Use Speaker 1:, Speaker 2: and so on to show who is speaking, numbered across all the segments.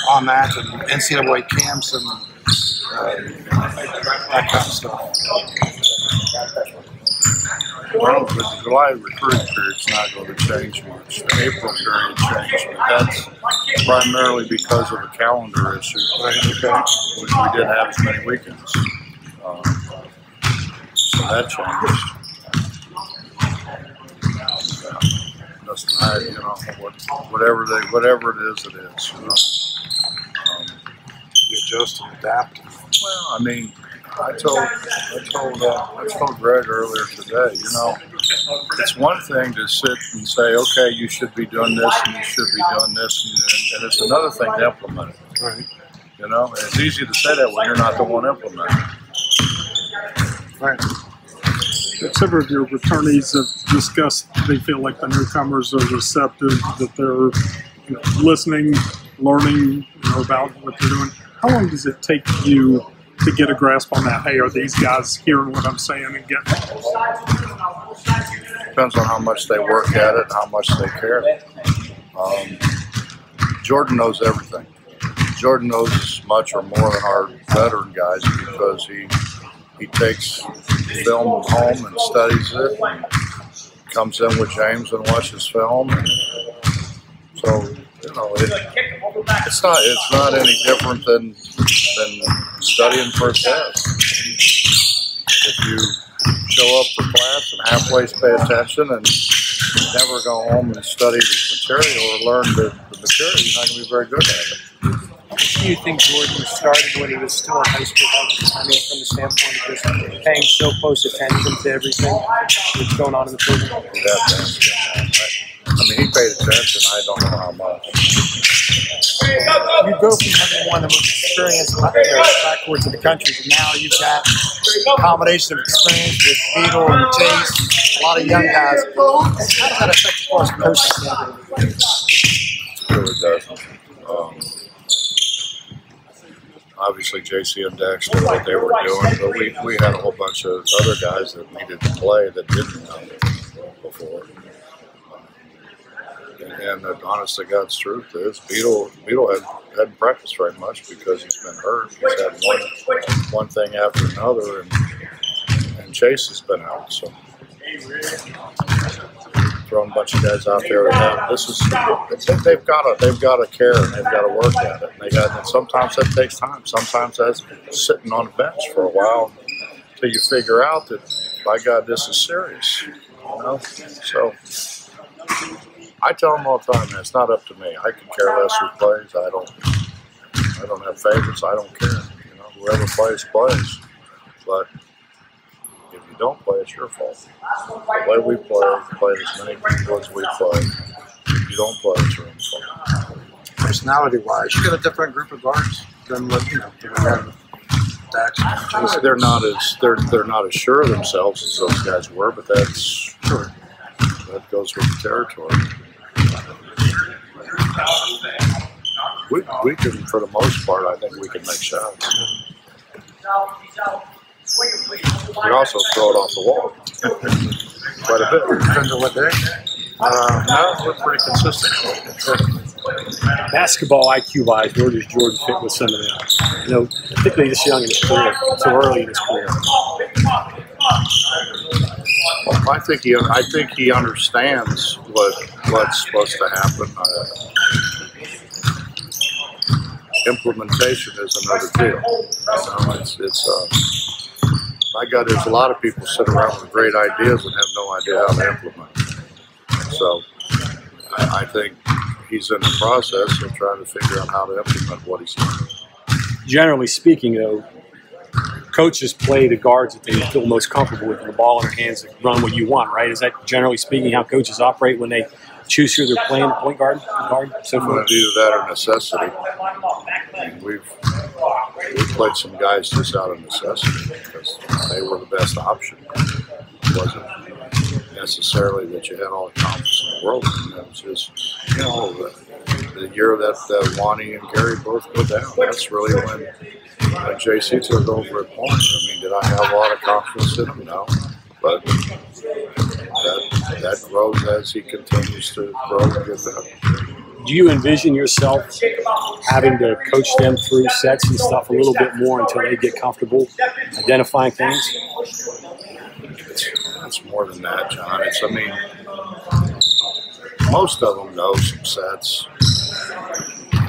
Speaker 1: on that, and NCAA camps and that kind of stuff.
Speaker 2: Well, the July recruiting period's not going to change much. The April period changed, but that's primarily because of the calendar issue.
Speaker 1: Okay.
Speaker 2: We didn't have as many weekends, so that changed. Whatever it is, it is.
Speaker 1: You adjust and adapt.
Speaker 2: Well, I mean, I told Greg earlier today, it's one thing to sit and say, okay, you should be doing this and you should be doing this, and it's another thing to implement it.
Speaker 1: Right.
Speaker 2: And it's easy to say that when you're not the one implementing it.
Speaker 1: Right.
Speaker 3: Several of your returnees have discussed they feel like the newcomers are receptive, that they're listening, learning about what they're doing. How long does it take you to get a grasp on that? Hey, are these guys hearing what I'm saying and getting it?
Speaker 2: Depends on how much they work at it, how much they care. Jordan knows everything. Jordan knows as much or more than our veteran guys because he takes film home and studies it, and comes in with James and watches film. And so it's not any different than studying for a test. If you show up for class and halfway pay attention and never go home and study the material or learn the material, you're not going to be very good at it.
Speaker 4: Do you think Jordan started when he was still in high school? I mean, from the standpoint of just paying so close attention to everything that's going on in the program?
Speaker 2: I mean, he paid attention. I don't know how much.
Speaker 4: You go from having one of the most experienced backcourts in the country, and now you've got a combination of experience with Beetle and Chase, a lot of young guys. How does that affect the course from coaching standpoint?
Speaker 2: It really doesn't. Obviously, JC and Dex knew what they were doing, but we had a whole bunch of other guys that needed to play that didn't know before. And the honest to God's truth is, Beetle hadn't practiced very much because he's been hurt. He's had one thing after another, and Chase has been out. So throwing a bunch of guys out there. They've got to care and they've got to work at it. And sometimes that takes time. Sometimes that's sitting on the bench for a while until you figure out that, by God, this is serious. So I tell them all the time, man, it's not up to me. I can care less who plays. I don't have favorites. I don't care. Whoever plays, plays. But if you don't play, it's your fault. The way we play as many people as we play. If you don't play, it's your own fault.
Speaker 1: Personality-wise, you got a different group of guards than Dax and Jason.
Speaker 2: They're not as sure of themselves as those guys were, but that's sure. That goes with the territory. We can, for the most part, I think we can make shots. We also throw it off the wall quite a bit.
Speaker 1: Depends on what day.
Speaker 2: No, we're pretty consistent.
Speaker 5: Basketball IQ-wise, where does Jordan fit with some of them? Particularly this young in his career, so early in his career.
Speaker 2: Well, I think he understands what's supposed to happen. Implementation is another deal. My God, there's a lot of people sit around with great ideas and have no idea how to implement them. So I think he's in the process of trying to figure out how to implement what he's doing.
Speaker 5: Generally speaking, though, coaches play the guards that they feel most comfortable with, the ball in their hands to run what you want, right? Is that generally speaking how coaches operate when they choose who they're playing, point guard, so forth?
Speaker 2: Either that or necessity. We've played some guys just out of necessity because they were the best option. It wasn't necessarily that you had all the confidence in the world. It was just, the year that Lonnie and Gary both go down, that's really when JC took over at point. I mean, did I have a lot of confidence in him? No. But that grows as he continues to grow and get better.
Speaker 5: do you envision yourself having to coach them through sets and stuff a little bit more until they get comfortable identifying things?
Speaker 2: It's more than that, John. I mean, most of them know some sets.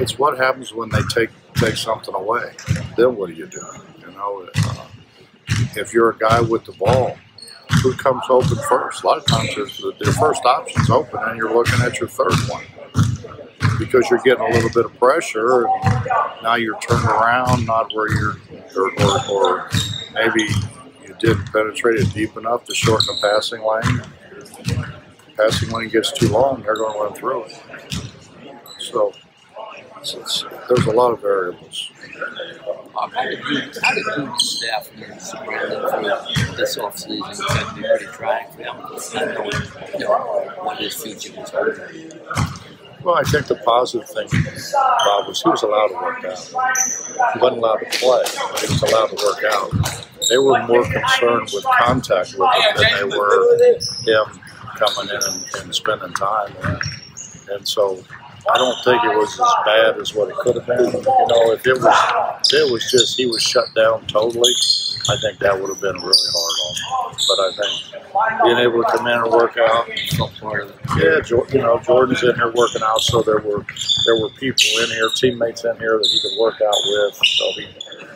Speaker 2: It's what happens when they take something away. Then what do you do? You know, if you're a guy with the ball, who comes open first? A lot of times their first option's open, and you're looking at your third one because you're getting a little bit of pressure, and now you're turned around, not where you're, or maybe you didn't penetrate it deep enough to shorten the passing lane. Passing lane gets too long, they're going to run through it. So there's a lot of variables.
Speaker 6: How did you staff your for this offseason? It's going to be pretty trying for them, not knowing what his future was going to be.
Speaker 2: Well, I think the positive thing, Bob, was he was allowed to work out. He wasn't allowed to play, but he was allowed to work out. They were more concerned with contact with him than they were him coming in and spending time. And so I don't think it was as bad as what it could have been. You know, if it was just he was shut down totally, I think that would have been really hard on him. But I think being able to come in and work out, yeah, you know, Jordan's in here working out, so there were people in here, teammates in here that he could work out with. So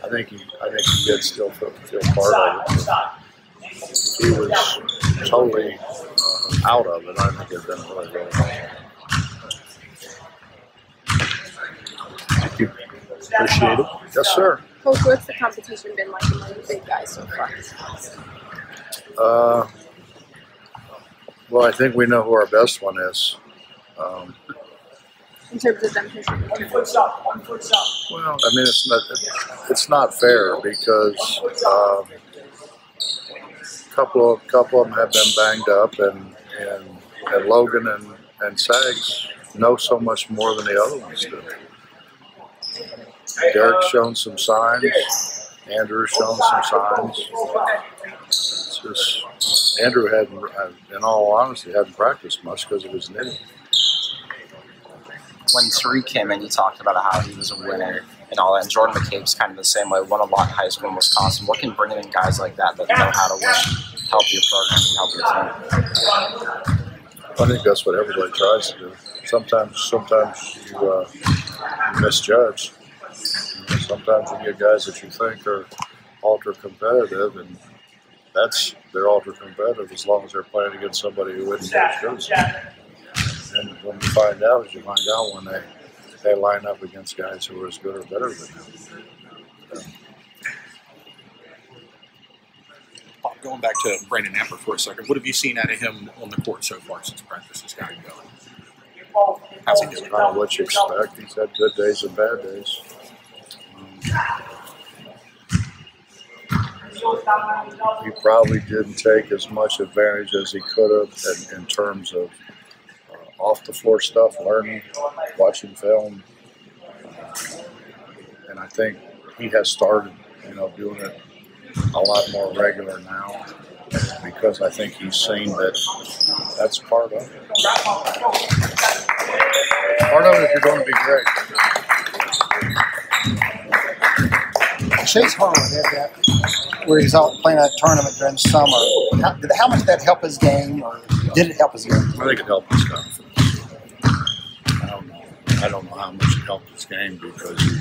Speaker 2: I think he did still feel part of it. He was totally out of it. I think it'd been really, really hard.
Speaker 5: Thank you. Appreciate it.
Speaker 2: Yes, sir.
Speaker 7: Coach, what's the competition been like among the big guys so far?
Speaker 2: Well, I think we know who our best one is.
Speaker 7: In terms of them pushing?
Speaker 2: Well, I mean, it's not fair because a couple of them have been banged up, and Logan and Sags know so much more than the other ones do. Derek's shown some signs. Andrew's shown some signs. It's just Andrew in all honesty, hadn't practiced much because of his knee.
Speaker 8: When Tariq came in, you talked about how he was a winner and all that. And Jordan McCabe's kind of the same way. Won a lot in high school in Wisconsin. What can bringing in guys like that know how to win help your program and help your team?
Speaker 2: I think that's what everybody tries to do. Sometimes you misjudge. Sometimes you get guys that you think are ultra competitive, and they're ultra competitive as long as they're playing against somebody who isn't as good. And when you find out, when they line up against guys who are as good or better than them.
Speaker 9: Bob, going back to Brandon Amper for a second, what have you seen out of him on the court so far since practice has gotten going? How's he doing?
Speaker 2: Kind of what you expect. He's had good days and bad days. He probably didn't take as much advantage as he could have in terms of off-the-floor stuff, learning, watching film. And I think he has started, doing it a lot more regular now because I think he's seen that that's part of it. Part of it if you're going to be great.
Speaker 4: Chase Harwood had that where he's out playing that tournament during summer. How much did that help his game, or did it help his game?
Speaker 2: I think it helped his confidence. I don't know how much it helped his game because you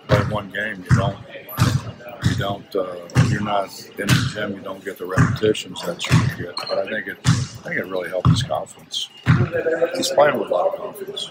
Speaker 2: play one game, you're not in the gym, you don't get the repetitions that you get. But I think it really helped his confidence. He's playing with a lot of confidence.